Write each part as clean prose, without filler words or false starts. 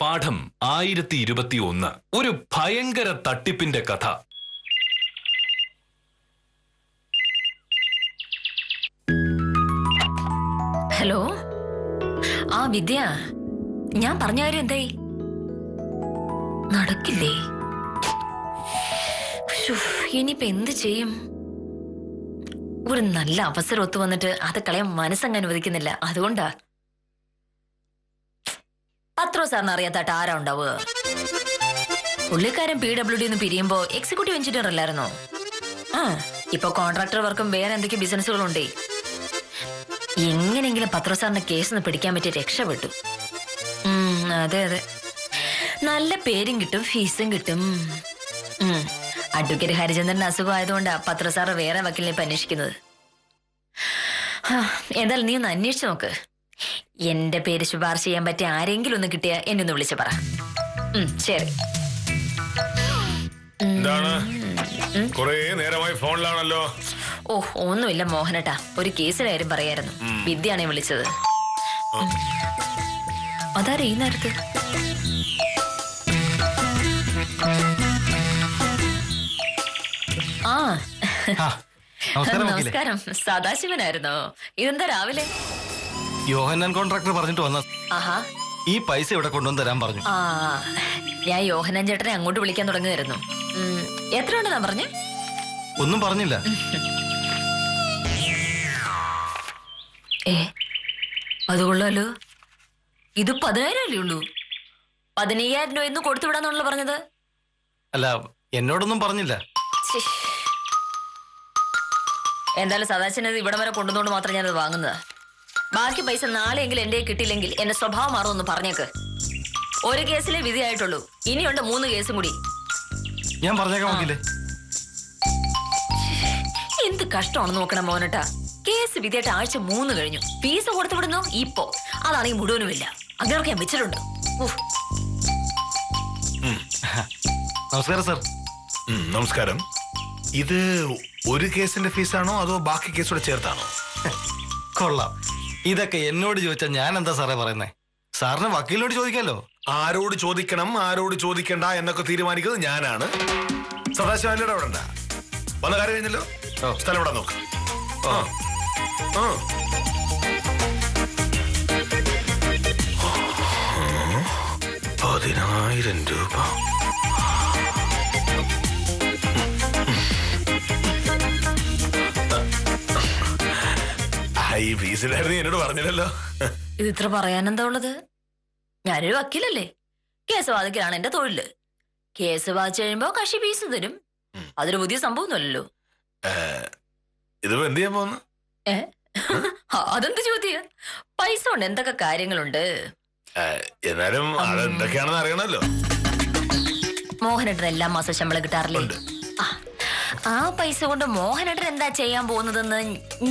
പാഠം 1021 ഒരു ഭയങ്കര തട്ടിപ്പിന്റെ കഥ. ഹലോ, ആ വിദ്യ, ഞാൻ പറഞ്ഞ കാര്യം എന്തായി? നടക്കില്ലേ? ഇനിയിപ്പോ എന്ത് ചെയ്യും? ഒരു നല്ല അവസരം ഒത്തു വന്നിട്ട് അത് കളയാൻ മനസ്സങ്ങ് അനുവദിക്കുന്നില്ല. അതുകൊണ്ടാ. പത്രോ സാറിന് അറിയാത്തായിട്ട് ആരാ ഉണ്ടാവുക? പുള്ളിക്കാരൻ PWD പിരിയുമ്പോ എക്സിക്യൂട്ടീവ് എഞ്ചിനീയർ അല്ലായിരുന്നോ? ഇപ്പൊ കോൺട്രാക്ടർ വർക്കും വേറെ എന്തൊക്കെ ബിസിനസ്സുകളുണ്ടേ. എങ്ങനെങ്കിലും പത്രോ സാറിന്റെ കേസ് പിടിക്കാൻ പറ്റി രക്ഷപ്പെട്ടു. അതെ അതെ, നല്ല പേരും കിട്ടും, ഫീസും കിട്ടും. അഡ്വക്കേറ്റ് ഹരിചന്ദ്രന്റെ അസുഖം ആയതുകൊണ്ടാ പത്രോ സാറ് വേറെ വക്കീലിനെ ഇപ്പൊ അന്വേഷിക്കുന്നത്. എന്തായാലും നീ ഒന്ന് അന്വേഷിച്ചു നോക്ക്. എന്റെ പേര് ശുപാർശ ചെയ്യാൻ പറ്റിയ ആരെങ്കിലും ഒന്ന് കിട്ടിയാ എന്നെ ഒന്ന് വിളിച്ചു പറ. ശരി. കൊറേ നേരമായി ഫോണിലാണല്ലോ. ഓ, ഒന്നുമില്ല മോഹനട്ടാ, ഒരു കേസിന്റെ കാര്യം പറയായിരുന്നു. വിദ്യയാണെ വിളിച്ചത്. അതാരാ ഈ നേരത്ത്? ആ നമസ്കാരം. സദാശിവനായിരുന്നോ? ഇതെന്താ രാവിലെ? യോഹന്നാൻ കോൺട്രാക്ടർ പറഞ്ഞിട്ട് വന്ന. ആഹാ, ഈ പൈസ ഇവിടെ കൊണ്ടുവന്ന് തരാൻ പറഞ്ഞു. ആ, ഞാൻ യോഹന്നാൻ ചേട്ടനെ അങ്ങോട്ട് വിളിക്കാൻ തുടങ്ങുമായിരുന്നു. എത്ര ഉണ്ടെന്നാ പറഞ്ഞേ? ഒന്നും പറഞ്ഞില്ല. അത് കൊള്ളാലോ. ഇത് 10,000 അല്ലേ ഉള്ളൂ. 15,000 രൂപ എന്ന് കൊടുത്തു വിടാന്നാണല്ലോ പറഞ്ഞത്. അല്ല, എന്നോടൊന്നും പറഞ്ഞില്ല. എന്തായാലും സദാശിവനത് ഇവിടം വരെ കൊണ്ടുവന്നോണ്ട് മാത്രം ഞാനത് വാങ്ങുന്നതാ. ബാക്കി പൈസ നാളെയെങ്കിലും എന്റെ കിട്ടിയില്ലെങ്കിൽ എന്റെ സ്വഭാവം മാറുമെന്ന് പറഞ്ഞേക്ക്. ഒരു കേസിലെ വിധിയായിട്ടുള്ളൂ, ഇനിയുണ്ട് 3 കേസും കൂടി. ഞാൻ പറഞ്ഞേക്കാൻ നോക്കില്ലേ? എന്ത് കഷ്ടമാണെന്ന് നോക്കണം മോനട്ടാ. കേസ് വിധിയായിട്ട് ആഴ്ച 3 കഴിഞ്ഞു. ഫീസ് കൊടുത്തു വിടുന്നു ഇപ്പോ. അതാണെങ്കിൽ മുഴുവനുമില്ല. അങ്ങനെയൊക്കെ ഞാൻ വെച്ചിട്ടുണ്ട്. നമസ്കാരം സാർ. നമസ്കാരം. ഇത് ഒരു കേസിന്റെ ഫീസാണോ അതോ ബാക്കി കേസോടെ ചേർത്താണോ? കൊള്ളാം. ഇതൊക്കെ എന്നോട് ചോദിച്ചാൽ ഞാൻ എന്താ സാറേ പറയുന്നേ? സാറിന് വക്കീലിനോട് ചോദിക്കാലോ. ആരോട് ചോദിക്കണം ആരോട് ചോദിക്കണ്ട എന്നൊക്കെ തീരുമാനിക്കുന്നത് ഞാനാണ്. സദാശിവന്റെ അവിടെ ഉണ്ടാ വന്ന കാര്യം കഴിഞ്ഞല്ലോ. സ്ഥലം ഇവിടെ നോക്ക്. 10,000 രൂപ. ഈ ഫീസിലായിരുന്നു എന്നോട് പറഞ്ഞില്ലല്ലോ. ഇത് ഇത്ര പറയാനെന്താ ഉള്ളത്? ഞാനൊരു വക്കീലല്ലേ. കേസ് വാദിക്കലാണ് എന്റെ തൊഴില്. കേസ് വാദിച്ചു കഴിയുമ്പോ കക്ഷി ഫീസ് തരും. അതൊരു പുതിയ സംഭവമൊന്നുമല്ലല്ലോ. ഇതിപ്പോ എന്ത് ചെയ്യാൻ പോകുന്നു? അതെന്ത് ചോദ്യ? പൈസ കൊണ്ട് എന്തൊക്കെ കാര്യങ്ങളുണ്ട്. എന്നാലും അതെന്തൊക്കെയാണെന്ന് അറിയണല്ലോ. മോഹനേട്ടൻ എല്ലാ മാസം ശമ്പളം കിട്ടാറില്ലേ? ആ പൈസ കൊണ്ട് മോഹനേട്ടൻ എന്താ ചെയ്യാൻ പോകുന്നതെന്ന്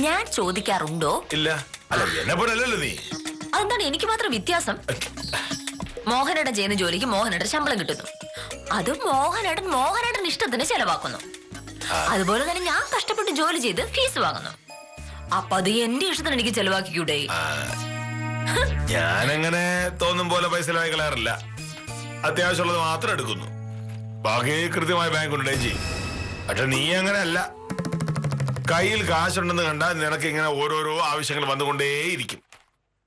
ഞാൻ ചോദിക്കാറുണ്ടോ? ഇല്ല. അല്ല, എന്നെ പോലല്ലോ നീ. അതെന്താണ് എനിക്ക് മാത്രം വ്യത്യാസം? മോഹനേട്ടൻ ചെയ്യുന്ന ജോലിക്ക് മോഹനേട്ടൻ ശമ്പളം കിട്ടുന്നു. അത് മോഹനേട്ടൻ ഇഷ്ടത്തിന് ചെലവാക്കുന്നു. അതുപോലെ തന്നെ ഞാൻ കഷ്ടപ്പെട്ട് ജോലി ചെയ്ത് ഫീസ് വാങ്ങുന്നു. അപ്പൊ അത് എന്റെ ഇഷ്ടത്തിന് എനിക്ക് ചെലവാക്കിക്കൂടെ? ഞാനങ്ങനെ തോന്നും പോലെ പൈസ ചെലവാക്കി കളയാറില്ല. അത്യാവശ്യമുള്ളത് മാത്രം എടുക്കുന്നു. ബാക്കി കൃത്യമായ ബാങ്ക് കൊണ്ടുപോയി ചെയ്യും. പക്ഷെ നീ അങ്ങനെ അല്ല. കയ്യിൽ കാശുണ്ടെന്ന് കണ്ടാൽ നിനക്ക് ഇങ്ങനെ ഓരോരോ ആവശ്യങ്ങൾ വന്നുകൊണ്ടേയിരിക്കും.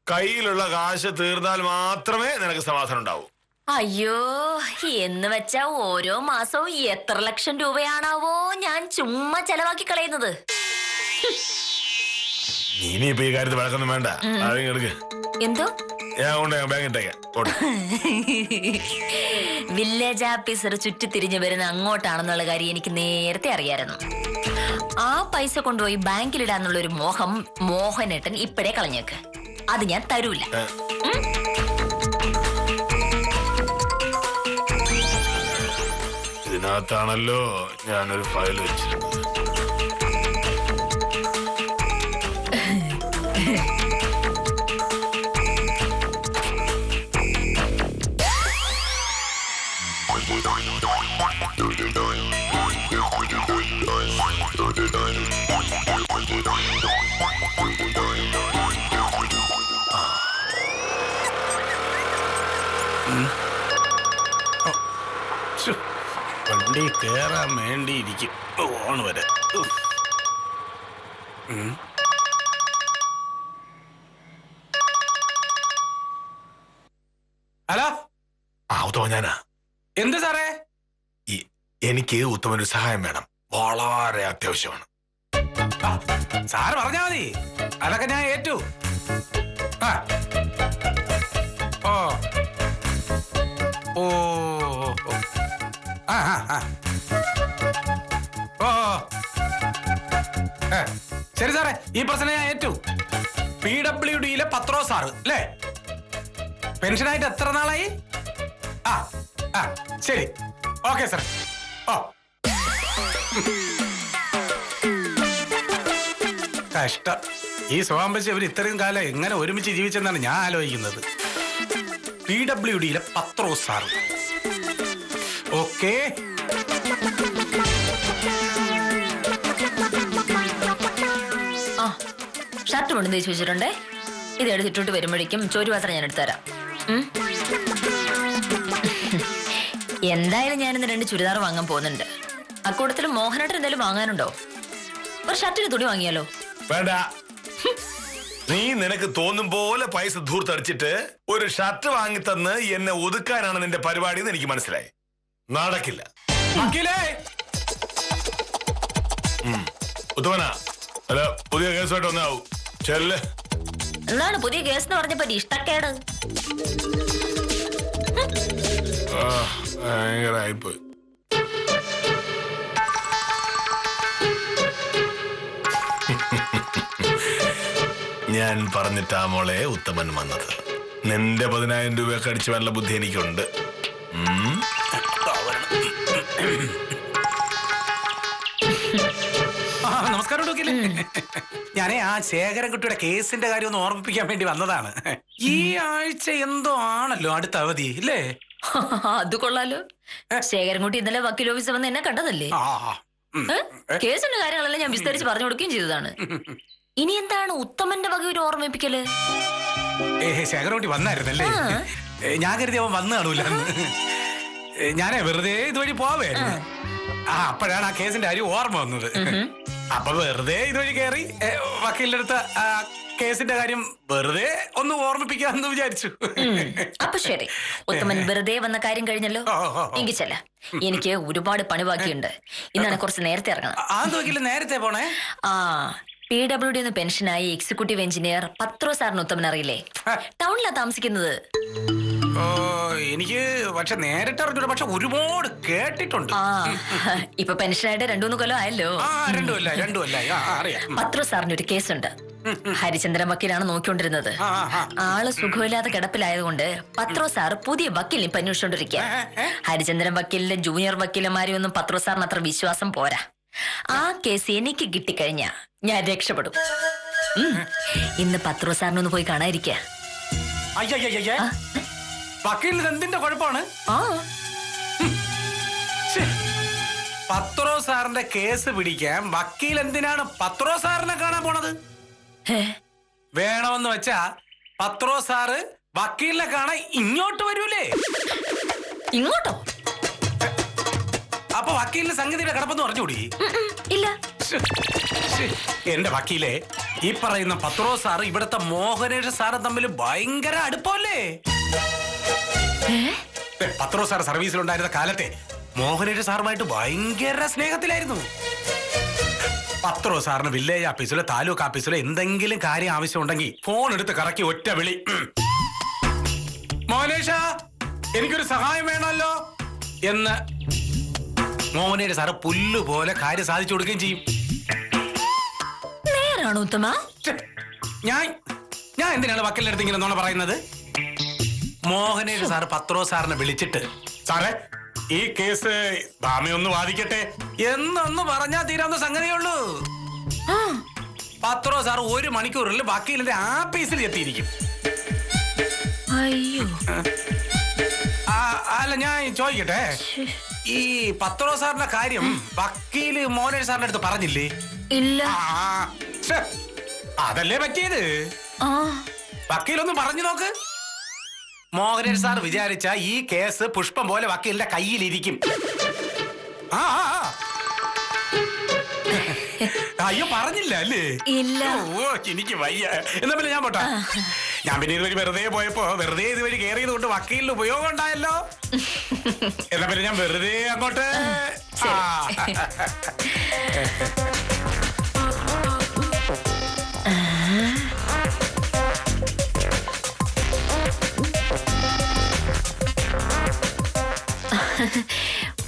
കയ്യിലുള്ള കാശ് തീർന്നാൽ മാത്രമേ നിനക്ക് സമാധാനം ഉണ്ടാവൂ. അയ്യോ, എന്ന് വെച്ചാ ഓരോ മാസവും എത്ര ലക്ഷം രൂപയാണാവോ ഞാൻ ചുമ്മാ ചെലവാക്കി കളയുന്നത്. ഇനിയിപ്പോ ഈ കാര്യത്തിൽ വഴക്കൊന്നും വേണ്ട. എടുക്ക്. എന്തോ? ഞാൻ കൊണ്ട് ബാങ്ക് ഇട്ടേക്കാം. വില്ലേജ് ഓഫീസർ ചുറ്റിത്തിരിഞ്ഞു വരുന്ന അങ്ങോട്ടാണെന്നുള്ള കാര്യം എനിക്ക് നേരത്തെ അറിയായിരുന്നു. ആ പൈസ കൊണ്ടുപോയി ബാങ്കിലിടാന്നുള്ളൊരു മോഹം മോഹനേട്ടൻ ഇപ്പഴേ കളഞ്ഞേക്ക്. അത് ഞാൻ തരൂല. ഇതിനകത്താണല്ലോ ഞാനൊരു ഫയൽ വെച്ചിരുന്നത്. വണ്ടി കേറാൻ വേണ്ടിയിരിക്കും ഓണ് വരെ. ഹലോ, ഉത്തമ ഞാനാ. എന്ത് സാറേ? എനിക്ക് ഉത്തമനൊരു സഹായം വേണം, വളരെ അത്യാവശ്യമാണ്. സാറ് പറഞ്ഞാ മതി, അതൊക്കെ ഞാൻ ഏറ്റു. ആ ഓ ഓ ആ ആ ഓ ശരി സാറേ, ഈ പ്രശ്നം ഞാൻ ഏറ്റു. PWDയിലെ പത്രോ സാറ് അല്ലേ? പെൻഷനായിട്ട് എത്ര നാളായി? ആ ആ ശരി, ഓക്കെ സാർ. ഓ കഷ്ടം, ഈ സ്വഭാവം ഇവർ ഇത്രയും കാലം എങ്ങനെ ഒരുമിച്ച് ജീവിച്ചെന്നാണ് ഞാൻ ആലോചിക്കുന്നത്. PWDയിലെ പത്രോ സാറ്. ഓക്കെ, ആ ഷർട്ട് കൊണ്ടു തേച്ച് വെച്ചിട്ടുണ്ടേ. ഇത് എടുത്തിട്ടോട്ട് വരുമ്പോഴേക്കും ചോരു പാത്രം ഞാൻ എടുത്തുതരാം. എന്തായാലും ഞാനിന്ന് 2 ചുരിദാർ വാങ്ങാൻ പോകുന്നുണ്ട്. അക്കൂട്ടത്തിൽ മോഹനേട്ടൻ എന്തെങ്കിലും വാങ്ങാനുണ്ടോ? ഒരു ഷർട്ടിന് തുണി വാങ്ങിയാലോ? വേണ്ട, നീ നിനക്ക് തോന്നും പോലെ പൈസ ധൂർത്തടിച്ചിട്ട് ഒരു ഷർട്ട് വാങ്ങിത്തന്ന് എന്നെ ഒതുക്കാനാണ് നിന്റെ പരിപാടി എന്ന് എനിക്ക് മനസ്സിലായി. നടക്കില്ല. ഉത്തമനാ, അല്ല പുതിയ കേസുമായിട്ട് ഒന്നാവും. ചെല്ല്. എന്താണ് പുതിയ കേസ് എന്ന് പറഞ്ഞപ്പോ ഇഷ്ടക്കേട്? ഭയങ്കരായിപ്പോയി. ഞാൻ പറഞ്ഞിട്ടാ മോളെ ഉത്തമൻ വന്നത്. നിന്റെ 10,000 രൂപയൊക്കെ അടിച്ചു വല്ല ബുദ്ധി എനിക്കുണ്ട്. നമസ്കാരം ഡോക്കിലെ. ഞാനേ ആ ശേഖരൻകുട്ടിയുടെ കേസിന്റെ കാര്യം ഒന്ന് ഓർമ്മിപ്പിക്കാൻ വേണ്ടി വന്നതാണ്. ഈ ആഴ്ച എന്തോ ആണല്ലോ അടുത്ത അവധി ഇല്ലേ? അത് കൊള്ളാലോ. ശേഖരൻകുട്ടി ഇന്നലെ വക്കീൽ ഓഫീസിൽ വന്ന് എന്നെ കണ്ടതല്ലേ? കേസിന്റെ കാര്യങ്ങളെല്ലാം ഞാൻ വിസ്തരിച്ച് പറഞ്ഞു കൊടുക്കുകയും ചെയ്തതാണ്. ഇനി എന്താണ് ഉത്തമന്റെ വക ഒരു ഓർമ്മിപ്പിക്കല്? ശേഖരൻകുട്ടി വന്നായിരുന്നല്ലേ? ഞാൻ കരുതി അവൻ വന്നു കാണൂല. ഞാനേ വെറുതെ ഇതുവഴി പോവായിരുന്നു. അപ്പോഴാണ് ആ കേസിന്റെ കാര്യം ഓർമ്മ വന്നത്. അപ്പൊ വെറുതെ ഇതുവഴി കയറി വക്കീലിന്റെ അടുത്ത് കേസിന്റെ കാര്യം വെറുതെ ഒന്ന് ഓർമ്മിപ്പിക്കാന്ന് വിചാരിച്ചു. അപ്പൊ ശരി, ഉത്തമൻ വെറുതെ വന്ന കാര്യം കഴിഞ്ഞല്ലോ. എങ്കിൽ ചെല്ല, എനിക്ക് ഒരുപാട് പണി ബാക്കിയുണ്ട്. ഇന്നാണ് കുറച്ച് നേരത്തെ ഇറങ്ങണം. നേരത്തെ പോണേ? PWD പെൻഷനായി എക്സിക്യൂട്ടീവ് എഞ്ചിനീയർ പത്രോ സാറിന് ഉത്തമൻ അറിയില്ലേ? ടൗണിലാ താമസിക്കുന്നത്. ഓ, എനിക്ക് പക്ഷെ നേരിട്ട് അറിഞ്ഞൂടാ, പക്ഷെ ഒരുപാട് കേട്ടിട്ടുണ്ട്. ഇപ്പൊ പെൻഷനായിട്ട് 2-3 കൊല്ലം ആയല്ലോ. 2 കൊല്ലായി. അറിയാം. പത്രോ സാറിന് ഒരു കേസുണ്ട്. ഹരിചന്ദ്രൻ വക്കീലാണ് നോക്കിക്കൊണ്ടിരുന്നത്. ആള് സുഖമില്ലാതെ കിടപ്പിലായതുകൊണ്ട് പത്രോ സാർ പുതിയ വക്കീലിനെ ഇപ്പൊ അന്വേഷിച്ചോണ്ടിരിക്കുക. ഹരിചന്ദ്രൻ വക്കീലിന്റെ ജൂനിയർ വക്കീലന്മാരെ ഒന്നും പത്രോ സാറിന് അത്ര വിശ്വാസം പോരാ. ആ കേസ് എനിക്ക് കിട്ടിക്കഴിഞ്ഞാ ഞാൻ രക്ഷപ്പെടും. ഇന്ന് പത്രോ സാറിനൊന്ന് പോയി കാണാതിരിക്കുക. വക്കീലിന് എന്തിന്റെ കുഴപ്പമാണ്? പത്രോ സാറിന്റെ കേസ് പിടിക്കാൻ വക്കീൽ എന്തിനാണ് പത്രോ സാറിനെ കാണാൻ പോണത്? വേണമെന്ന് വെച്ചാ പത്രോ സാറ് വക്കീലിനെ കാണാൻ ഇങ്ങോട്ട് വരൂലേ? ഇങ്ങോട്ടോ? അപ്പൊ വക്കീലിന് സംഗതിയുടെ കിടപ്പെന്ന് പറഞ്ഞുകൂടി? ഇല്ല. എന്റെ വക്കീലെ, ഈ പറയുന്ന പത്രോ സാറ് ഇവിടുത്തെ മോഹനേഷ് സാറും തമ്മിൽ ഭയങ്കര അടുപ്പല്ലേ? പത്രോ സാർ സർവീസിലുണ്ടായിരുന്ന കാലത്തെ മോഹനേഷ് സാറുമായിട്ട് ഭയങ്കര സ്നേഹത്തിലായിരുന്നു. പത്രോ സാറിന് വില്ലേജ് ഓഫീസിലോ താലൂക്ക് ഓഫീസിലോ എന്തെങ്കിലും കാര്യം ആവശ്യമുണ്ടെങ്കിൽ ഫോൺ എടുത്ത് കറക്കി ഒറ്റ വിളി. മോഹനേഷ, എനിക്കൊരു സഹായം വേണമല്ലോ എന്ന് മോഹനേഷ് സാറ് പുല്ലുപോലെ കാര്യം സാധിച്ചു കൊടുക്കുകയും ചെയ്യും. നേരാണോ ഉത്തമ? ഞാൻ എന്തിനാണ് വക്കീലിന്റെ അടുത്ത് ഇങ്ങനെ നോണ പറയുന്നത്? മോഹനേഷ് സാറ് പത്രോ സാറിനെ വിളിച്ചിട്ട്, സാറേ ഈ കേസ് ഭാമയൊന്ന് വാദിക്കട്ടെ എന്നൊന്ന് പറഞ്ഞാൽ തീരാവുന്ന സംഗതിയുള്ളൂ. പത്രോ സാർ 1 മണിക്കൂറിൽ വക്കീലിന്റെ ആഫീസിൽ എത്തിയിരിക്കും. അയ്യോ, അല്ല ഞാൻ ചോദിക്കട്ടെ, ഈ പത്രോ സാറിന്റെ കാര്യം വക്കീല് മോഹനേഷ് സാറിന്റെ അടുത്ത് പറഞ്ഞില്ലേ? ഇല്ല. അതല്ലേ പറ്റിയത്. വക്കീലൊന്ന് പറഞ്ഞു നോക്ക്. മോഹനേഷ് സാർ വിചാരിച്ച ഈ കേസ് പുഷ്പം പോലെ വക്കീലിന്റെ കയ്യിലിരിക്കും. ആ അയ്യോ പറഞ്ഞില്ല അല്ലേ? ഇല്ല. ഓ എനിക്ക് വയ്യ. എന്നാ പിന്നെ ഞാൻ പോട്ടാ. ഞാൻ പിന്നെ ഇതുവഴി വെറുതെ പോയപ്പോ വെറുതെ ഇതുവഴി കയറിയത് കൊണ്ട് വക്കീലിന് ഉപയോഗം ഉണ്ടായല്ലോ. എന്നാ പിന്നെ ഞാൻ വെറുതെ അങ്ങോട്ട്.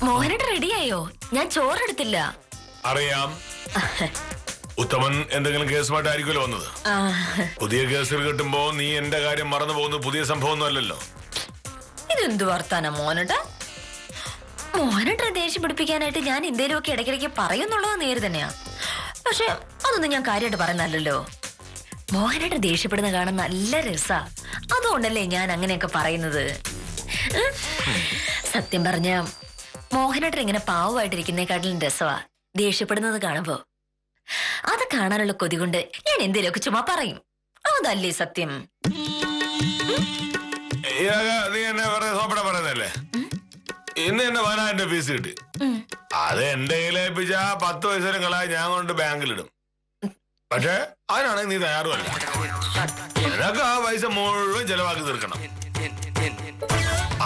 മോഹനേട്ടൻ റെഡിയായോ? ഞാൻ ചോറെടുത്തില്ല. അറിയാം. ഉത്തമൻ എന്തെങ്കിലും കേസുമായിട്ടായിരിക്കുമല്ലോ വന്നത്. പുതിയ കേസുകൾ കിട്ടുമ്പോ നീ എന്റെ കാര്യം മറന്നു പോകുന്നത് പുതിയ സംഭവം ഒന്നും അല്ലല്ലോ. ഇതെന്ത് വർത്താനം മോഹനേട്ടാ? മോഹനേട്ടനെ ദേഷ്യം പിടിപ്പിക്കാനായിട്ട് ഞാൻ എന്തേലുമൊക്കെ ഇടയ്ക്കിടയ്ക്ക് പറയുന്നുള്ളത് നേര് തന്നെയാ. പക്ഷെ അതൊന്നും ഞാൻ കാര്യമായിട്ട് പറയുന്നല്ലോ. മോഹനേട്ടൻ ദേഷ്യപ്പെടുന്ന കാണാൻ നല്ല രസാ. അതുകൊണ്ടല്ലേ ഞാൻ അങ്ങനെയൊക്കെ പറയുന്നത്. സത്യം പറഞ്ഞ മോഹനേട്ടൻ ഇങ്ങനെ പാവമായിട്ടിരിക്കുന്നേക്കാട്ടിലും രസവാ ദേഷ്യപ്പെടുന്നത് കാണുമ്പോ. അത് കാണാനുള്ള കൊതി കൊണ്ട് ഞാൻ എന്തേലുമൊക്കെ ചുമ്മാ പറയും. അതല്ലേ സത്യം. നീ എന്നെ വെറുതെ സോപ്പട പറയുന്നല്ലേ? ഇന്ന് എന്നെ 10,000 ഫീസ് കിട്ടി. അത് എന്റെ കയ്യിലേൽപ്പിച്ച 10 പൈസകളായി ഞാൻ കൊണ്ട് ബാങ്കിലിടും. പക്ഷെ അതിനാണെങ്കിൽ നീ തയ്യാറുമല്ല. നിനക്ക് ആ പൈസ മുഴുവൻ ചെലവാക്കി തീർക്കണം.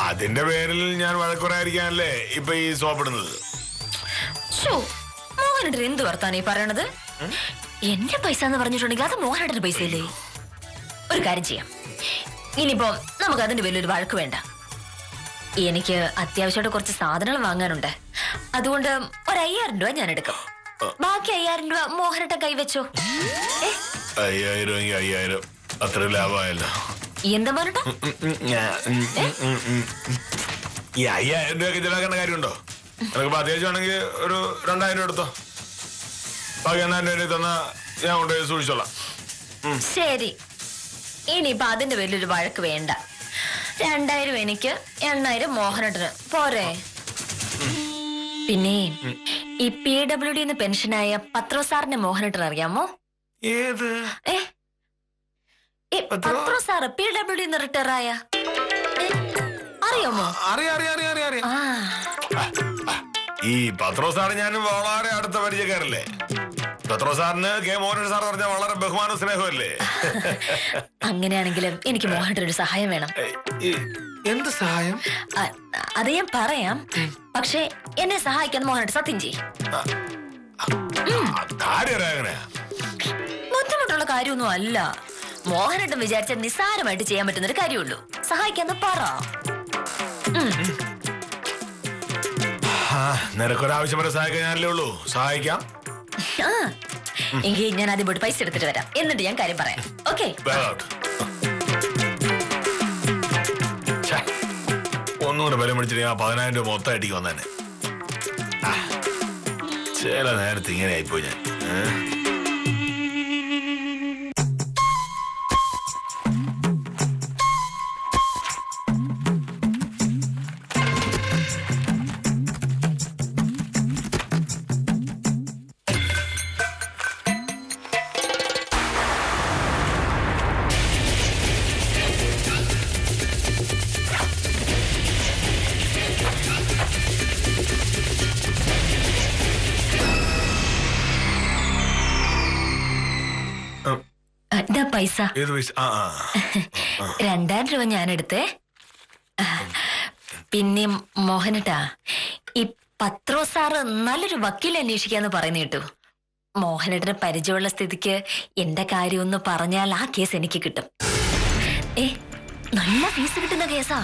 അതിന്റെ പേരിൽ ഞാൻ വഴക്കുറായിരിക്കാനല്ലേ ഇപ്പൊ ഈ സോപ്പിടുന്നത്. മോഹനേട്ടൻ എന്ത് വർത്താനം ഈ പറയണത്? എന്റെ പൈസ എന്ന് പറഞ്ഞിട്ടുണ്ടെങ്കിൽ അത് മോഹനേട്ടന്റെ പൈസയല്ലേ? ഒരു കാര്യം ചെയ്യാം. ഇനിയിപ്പോ നമുക്ക് അതിന്റെ പേരിൽ ഒരു വഴക്ക് വേണ്ട. എനിക്ക് അത്യാവശ്യമായിട്ട് കുറച്ച് സാധനങ്ങൾ വാങ്ങാനുണ്ട്. അതുകൊണ്ട് 1,000 രൂപ ഞാൻ എടുക്കും. ബാക്കി 5,000 രൂപ മോഹനേട്ടൻ കൈവച്ചോ. 5,000 5,000 അത്ര ലാഭമായല്ലോ. എന്താ മോഹനേട്ടാ? ഈ 5,000 രൂപയൊക്കെ ചെലവാക്കേണ്ട കാര്യമുണ്ടോ? നിനക്ക് അത്യാവശ്യമാണെങ്കിൽ ഒരു 2,000 രൂപ എടുത്തോ. ബാക്കി 1,000 രൂപ തന്നാ ഞാൻ കൊണ്ടുപോയി സൂക്ഷിച്ചോളാം. ശരി, ഇനിയിപ്പൊ അതിന്റെ പേരിലൊരു വഴക്ക് വേണ്ട. 2,000 എനിക്ക്, 8,000 മോഹനേട്ടന് പോരെ? പിന്നെ ഈ PWD പെൻഷനായ പത്രോ സാറിന്റെ മോഹനേട്ടൻ അറിയാമോ? ഏത് പത്രോ സാറ് PWD റിട്ടയർ ആയ അറിയാമോ? അറിയാം. ഈ പത്രോ സാറ് ഞാൻ വളരെ അടുത്ത പരിചയക്കാരല്ലേ. പത്രോ സാറിന് കെ മോഹൻ സാർ പറഞ്ഞ വളരെ ബഹുമാന സ്നേഹമല്ലേ. അങ്ങനെയാണെങ്കിലും എനിക്ക് മോഹനേട്ടൻ ഒരു സഹായം വേണം. എന്ത് സഹായം? അത് ഞാൻ പറയാം. പക്ഷെ എന്നെ സഹായിക്കാൻ മോഹനേട്ടൻ സത്യം ചെയ്യും. ബുദ്ധിമുട്ടുള്ള കാര്യമൊന്നും അല്ല. മോഹനേട്ടൻ വിചാരിച്ച നിസ്സാരമായിട്ട് ചെയ്യാൻ പറ്റുന്ന ഒരു കാര്യമുള്ളൂ. സഹായിക്കാന്ന് പറ. നിനക്കൊരാവശ്യം വരെ സഹായിക്കാൻ ഞാനല്ലേ ഉള്ളൂ. സഹായിക്കാം. എങ്കിൽ ഞാൻ ആദ്യം പോയിട്ട് പൈസ എടുത്തിട്ട് വരാം. എന്നിട്ട് ഞാൻ കാര്യം പറയാം. ഓക്കെ? ഒന്നുകൂടെ ബലം പിടിച്ചിട്ട് ഞാൻ 10,000 രൂപ മൊത്തമായിട്ടേക്ക് വന്നെ. ചില നേരത്തെ ഇങ്ങനെ ആയിപ്പോയി ഞാൻ. പൈസ 2,000 രൂപ ഞാൻ എടുത്തേ. പിന്നെ മോഹനേട്ടാ, ഈ പത്രോ സാറ് നല്ലൊരു വക്കീൽ അന്വേഷിക്കാന്ന് പറയുന്ന കേട്ടു. മോഹനേട്ടന് പരിചയമുള്ള സ്ഥിതിക്ക് എന്റെ കാര്യം ഒന്ന് പറഞ്ഞാൽ ആ കേസ് എനിക്ക് കിട്ടും. നല്ല ഫീസ് കിട്ടുന്ന കേസാ.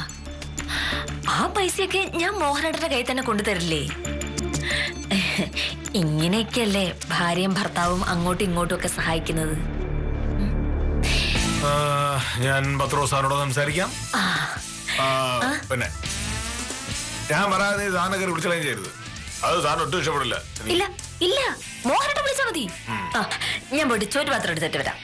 ആ പൈസയൊക്കെ ഞാൻ മോഹനേട്ടന്റെ കയ്യിൽ തന്നെ കൊണ്ടുതരില്ലേ? ഇങ്ങനെയൊക്കെയല്ലേ ഭാര്യയും ഭർത്താവും അങ്ങോട്ടും ഇങ്ങോട്ടും ഒക്കെ സഹായിക്കുന്നത്. ഞാൻ പത്രോ സാറിനോട് സംസാരിക്കാം. പിന്നെ ഞാൻ പറയാതെ നീ സാറിനെ കയറി വിളിച്ചാലും ചെയ്യരുത്. അത് സാറിന് ഒട്ടും ഇഷ്ടപ്പെടില്ല. ഇല്ല, മോഹനേട്ടൻ വിളിച്ചാ മതി. ഞാൻ പോയിട്ട് ചോറ്റ് പാത്രം എടുത്തിട്ട് വരാം.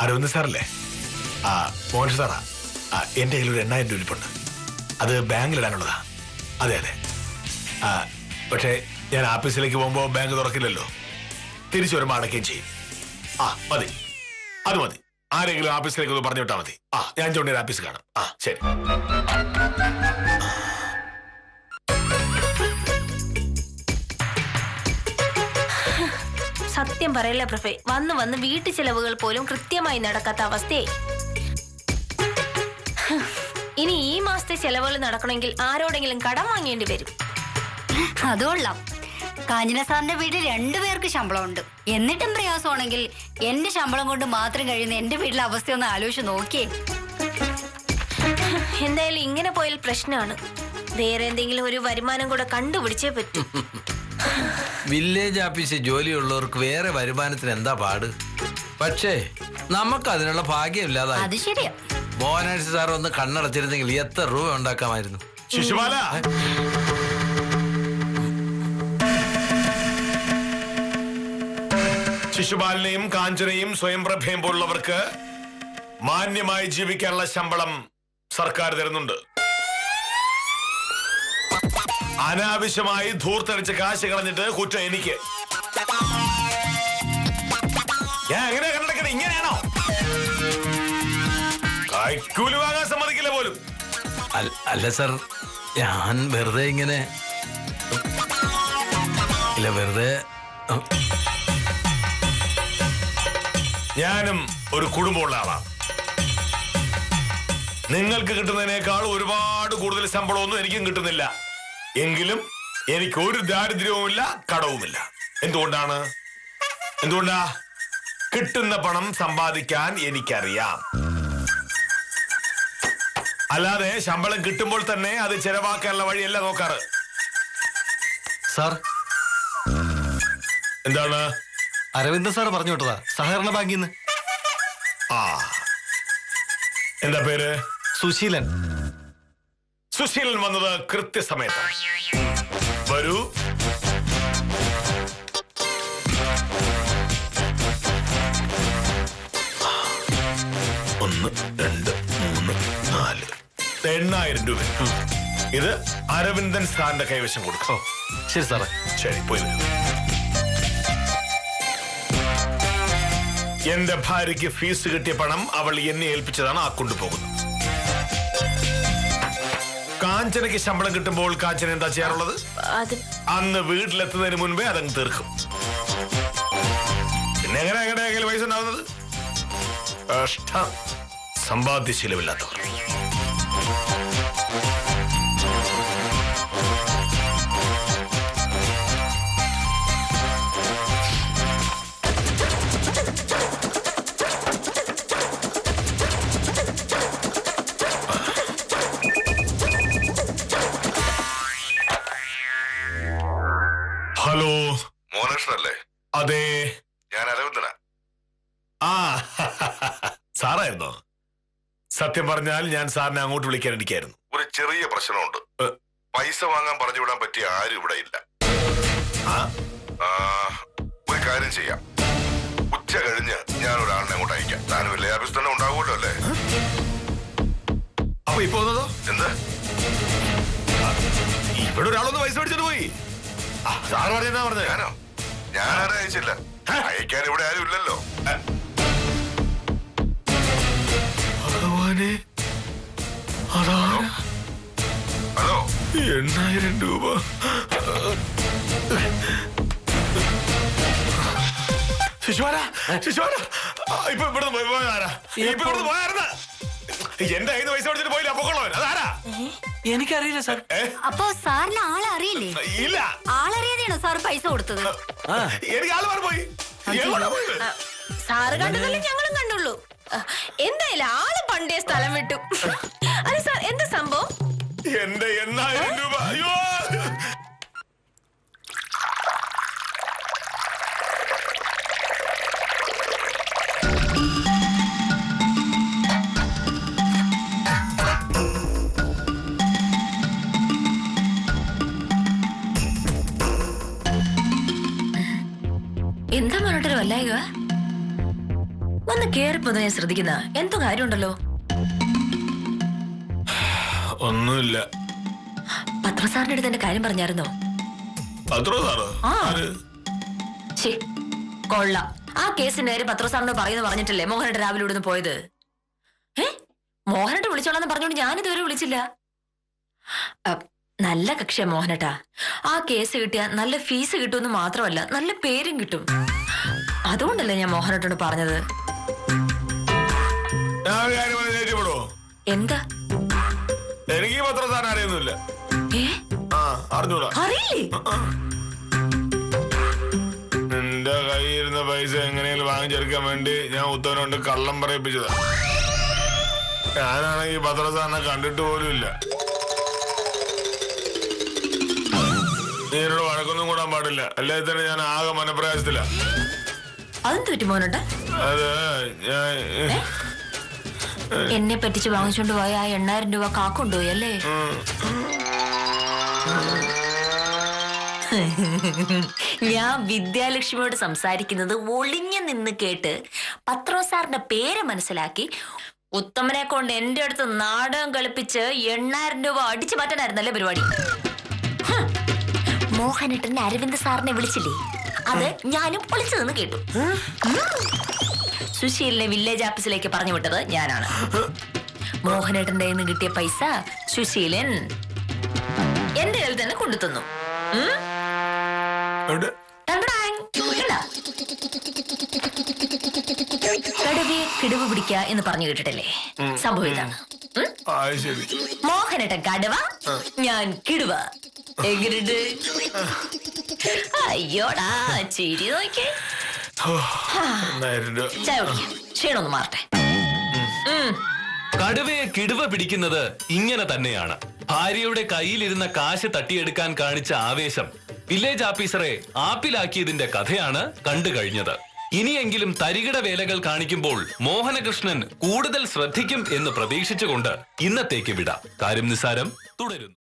അരവിന്ദ് സാറല്ലേ? മോഹൻ സാറാ. എന്റെ കയ്യിൽ ഒരു 8000 രൂപ ഇരിപ്പുണ്ട്. അത് ബാങ്കിലിടാനുള്ളതാ. അതെ അതെ. പക്ഷേ ഞാൻ ആഫീസിലേക്ക് പോകുമ്പോ ബാങ്ക് തുറക്കില്ലല്ലോ. തിരിച്ചു വരുമ്പോ അടയ്ക്കുകയും ചെയ്യും. മതി, അത് മതി. ആരെങ്കിലും ആഫീസിലേക്ക് ഒന്ന് പറഞ്ഞു വിട്ടാ മതി. ഞാൻ ചോണ്ടിയുടെ ആഫീസ് കാണാം. ശരി. സത്യം പറയല്ലേ പ്രഫേ, വന്ന് വന്ന് വീട്ടു ചെലവുകൾ പോലും കൃത്യമായി നടക്കാത്ത അവസ്ഥയായി. ഇനി ഈ മാസത്തെ ചെലവുകൾ നടക്കണമെങ്കിൽ ആരോടെങ്കിലും കടം വാങ്ങേണ്ടി വരും. അതുകൊള്ളാം. കാഞ്ചന സാറിന്റെ വീട്ടിൽ 2 പേർക്ക് ശമ്പളമുണ്ട്. എന്നിട്ടും പ്രയാസമാണെങ്കിൽ എന്റെ ശമ്പളം കൊണ്ട് മാത്രം കഴിയുന്ന എന്റെ വീട്ടിലെ അവസ്ഥ ഒന്ന് ആലോചിച്ച് നോക്കിയേ. എന്തായാലും ഇങ്ങനെ പോയാൽ പ്രശ്നമാണ്. വേറെ എന്തെങ്കിലും ഒരു വരുമാനം കൂടെ കണ്ടുപിടിച്ചേ പറ്റൂ. വില്ലേജ് ഓഫീസിൽ ജോലിയുള്ളവർക്ക് വേറെ വരുമാനത്തിന് എന്താ പാട്? പക്ഷേ നമുക്ക് അതിനുള്ള ഭാഗ്യമില്ലാതായി. അത് ശരിയാ. മോഹനാഴ്ച സാർ ഒന്ന് കണ്ണടച്ചിരുന്നെങ്കിൽ എത്ര രൂപ ഉണ്ടാക്കാമായിരുന്നു. ശിശുപാല, ശിശുപാലനെയും കാഞ്ചനയും സ്വയംപ്രഭയും പോലുള്ളവർക്ക് മാന്യമായി ജീവിക്കാനുള്ള ശമ്പളം സർക്കാർ തരുന്നുണ്ട്. അനാവശ്യമായി ധൂർത്തടിച്ച് കാശ് കളഞ്ഞിട്ട് കുറ്റം എനിക്ക്. ഞാൻ എങ്ങനെ കണ്ടടക്കണേ? ഇങ്ങനെയാണോ? കൈക്കൂലി വാങ്ങാൻ സമ്മതിക്കില്ല പോലും. അല്ല സാർ, ഞാൻ വെറുതെ ഇങ്ങനെ ഇല്ല, വെറുതെ. ഞാനും ഒരു കുടുംബമുള്ള ആളാണ്. നിങ്ങൾക്ക് കിട്ടുന്നതിനേക്കാൾ ഒരുപാട് കൂടുതൽ ശമ്പളമൊന്നും എനിക്കും കിട്ടുന്നില്ല. എങ്കിലും എനിക്ക് ഒരു ദാരിദ്ര്യവുമില്ല, കടവുമില്ല. എന്തുകൊണ്ടാ? കിട്ടുന്ന പണം സമ്പാദിക്കാൻ എനിക്കറിയാം. അല്ലാതെ ശമ്പളം കിട്ടുമ്പോൾ തന്നെ അത് ചെലവാക്കാനുള്ള വഴിയല്ല നോക്കാറ്. സാർ, എന്താണ്? അരവിന്ദ സാർ പറഞ്ഞു വിട്ടതാ, സഹകരണ ബാങ്കിൽ നിന്ന്. എന്താ പേര്? സുശീലൻ. സുശീലൻ വന്നത് കൃത്യസമയത്ത്. വരൂ. ഒന്ന്, രണ്ട്, മൂന്ന്, നാല്. 8000 രൂപ. ഇത് അരവിന്ദൻ സാറിന്റെ കൈവശം കൊടുക്കും. ശരി സാറേ. ശരി, പോയി വരൂ. എന്റെ ഭാര്യയ്ക്ക് ഫീസ് കിട്ടിയ പണം അവൾ എന്നെ ഏൽപ്പിച്ചതാണ്. കൊണ്ടുപോകുന്നത്. കാഞ്ചനയ്ക്ക് ശമ്പളം കിട്ടുമ്പോൾ കാഞ്ചന എന്താ ചെയ്യാറുള്ളത്? അന്ന് വീട്ടിലെത്തുന്നതിന് മുൻപേ അതങ്ങ് തീർക്കും. പിന്നെ എങ്ങനെയെങ്കിലും പൈസ ഉണ്ടാവുന്നത്? കഷ്ടം. സമ്പാദ്യശീലമില്ലാത്തവർ. ഹലോ, മോഹനകൃഷ്ണനല്ലേ? അതെ, ഞാൻ അരവിന്ദനാ. സാറായിരുന്നോ? സത്യം പറഞ്ഞാൽ ഞാൻ സാറിനെ അങ്ങോട്ട് വിളിക്കാനിരിക്കായിരുന്നു. ഒരു ചെറിയ പ്രശ്നമുണ്ട്. പൈസ വാങ്ങാൻ പറഞ്ഞു വിടാൻ പറ്റിയ ആരും ഇവിടെ ഇല്ല. ഒരു കാര്യം ചെയ്യാം, ഉച്ച കഴിഞ്ഞ് ഞാൻ ഒരാളിനെ അങ്ങോട്ട് അയക്കാം. താൻ വില്ലേജ് ഓഫീസ് തന്നെ ഉണ്ടാവുമല്ലോ അല്ലേ? അപ്പൊ ഇപ്പൊ വന്നതോ? എന്ത്? ഇവിടെ ഒരാളൊന്ന് പൈസ മേടിച്ചിട്ട് പോയി. സാറ് പറഞ്ഞാ പറഞ്ഞത്? ഞാനോ? ഞാനാരെ അയച്ചില്ല. അയക്കാൻ ഇവിടെ ആരും ഇല്ലല്ലോ. ഭഗവാനെ, അതാണ്. ഹലോ, 8000 രൂപ. ശിശുവാന, ഇപ്പൊ ഇവിടുന്ന് പോയാരാ? ഇപ്പൊ ഇവിടുന്ന് പോയാരുന്ന എന്റെ കയ്യിൽ നിന്ന് പൈസ മേടിച്ചിട്ട് പോയില്ല. പൊക്കള്ളവൻ അതാരാ? എനിക്കറിയില്ല സാർ. അപ്പൊ സാറിന് ആളെ അറിയില്ലേ? ഇല്ല. ആളറിയാതെയാണോ സാർ പൈസ കൊടുത്തത്? എനിക്ക് ആള് മാറി പോയി. സാറ് കണ്ടതല്ലേ ഞങ്ങളും കണ്ടുള്ളൂ. എന്തായാലും ആള് പണ്ടേ സ്ഥലം വിട്ടു. അതെ സാർ, എന്താ സംഭവം? എന്റെ 8000 രൂപ. അയ്യോ, എന്താ പറഞ്ഞിട്ടൊരു വല്ലായിക? ഒന്ന് കേറിപ്പോന്ന് ഞാൻ ശ്രദ്ധിക്കുന്ന എന്തോ കാര്യമുണ്ടല്ലോ. ഒന്നുമില്ല. പത്ര സാറിന്റെ അടുത്ത് എന്റെ കാര്യം പറഞ്ഞായിരുന്നോ? പത്രോ സാറോ? ഛേ, കൊള്ളാം. ആ കേസിന്റെ കാര്യം പത്ര സാറിനോട് പറയുന്നു പറഞ്ഞിട്ടല്ലേ മോഹനേട്ടൻ രാവിലെ ഇവിടുന്ന് പോയത്? മോഹനേട്ടൻ വിളിച്ചോളാന്ന് പറഞ്ഞോണ്ട് ഞാനിതുവരെ വിളിച്ചില്ല. നല്ല കക്ഷിയാ മോഹനേട്ടാ. ആ കേസ് കിട്ടിയാ നല്ല ഫീസ് കിട്ടുമെന്ന് മാത്രമല്ല നല്ല പേരും കിട്ടും. അതുകൊണ്ടല്ലേ ഞാൻ മോഹനേട്ടനോട് പറഞ്ഞത്. എന്താ? എനിക്ക് ഈ പത്ര സാറിനെ അറിയൊന്നുമില്ല. അറിഞ്ഞൂടാ. അറിയില്ലേ? നിന്റെ കയ്യിരുന്ന പൈസ എങ്ങനെയെങ്കിലും വാങ്ങിച്ചെടുക്കാൻ വേണ്ടി ഞാൻ ഉത്തരവുണ്ട് കള്ളം പറയിപ്പിച്ചതാ. ഞാനാണെങ്കിൽ പത്ര സാറിനെ കണ്ടിട്ട് പോലും ഇല്ല. നീ എന്നോട് വഴക്കൊന്നും കൂടാൻ പാടില്ല, അല്ലാതെ തന്നെ ഞാൻ ആകെ മനപ്രയാസത്തില. അതെന്ത് പറ്റി മോനോട്ടെ? അത് ഞാൻ എന്നെ പറ്റിച്ച് വാങ്ങിച്ചോണ്ട് പോയ ആ 8000 രൂപ കാക്കൊണ്ടുപോയി അല്ലേ? ഞാൻ വിദ്യാലക്ഷ്മിയോട് സംസാരിക്കുന്നത് ഒളിഞ്ഞു നിന്ന് കേട്ട് പത്രോ സാറിന്റെ പേര് മനസ്സിലാക്കി ഉത്തമനെ കൊണ്ട് എന്റെ അടുത്ത് നാടകം കളിപ്പിച്ച് 8000 രൂപ അടിച്ചു മാറ്റാനായിരുന്നല്ലേ പരിപാടി. മോഹനേട്ടൻ അരവിന്ദ് സാറിനെ വിളിച്ചില്ലേ? അത് ഞാനും ഒളിച്ചു നിന്ന് കേട്ടു. സുശീലിനെ വില്ലേജ് ഓഫീസിലേക്ക് പറഞ്ഞു വിട്ടത് ഞാനാണ്. മോഹനേട്ടന്റെ കയ്യിൽ നിന്ന് കിട്ടിയ പൈസ സുശീലൻ എന്റെ കയ്യിൽ തന്നെ കൊണ്ടു തന്നു. കടുവയെ കിടുവ് പിടിക്ക എന്ന് പറഞ്ഞു കേട്ടിട്ടല്ലേ? സംഭവം ഇതാണ്. മോഹനേട്ടൻ കടുവ, ഞാൻ കിടുവ. എങ്ങനെയുണ്ട്? അയ്യോടാ ചിരി നോക്കേ. ചായ കുടിക്കാം, ക്ഷീണമൊന്ന് മാറട്ടെ. കടുവയെ കിടുവ പിടിക്കുന്നത് ഇങ്ങനെ തന്നെയാണ്. ഭാര്യയുടെ കയ്യിലിരുന്ന കാശ് തട്ടിയെടുക്കാൻ കാണിച്ച ആവേശം വില്ലേജ് ഓഫീസറെ ആപ്പിലാക്കിയതിന്റെ കഥയാണ് കണ്ടു കഴിഞ്ഞത്. ഇനിയെങ്കിലും തരികിട വേലകൾ കാണിക്കുമ്പോൾ മോഹനകൃഷ്ണൻ കൂടുതൽ ശ്രദ്ധിക്കും എന്ന് പ്രതീക്ഷിച്ചുകൊണ്ട് ഇന്നത്തേക്ക് വിടാം. കാര്യം നിസ്സാരം തുടരുന്നു.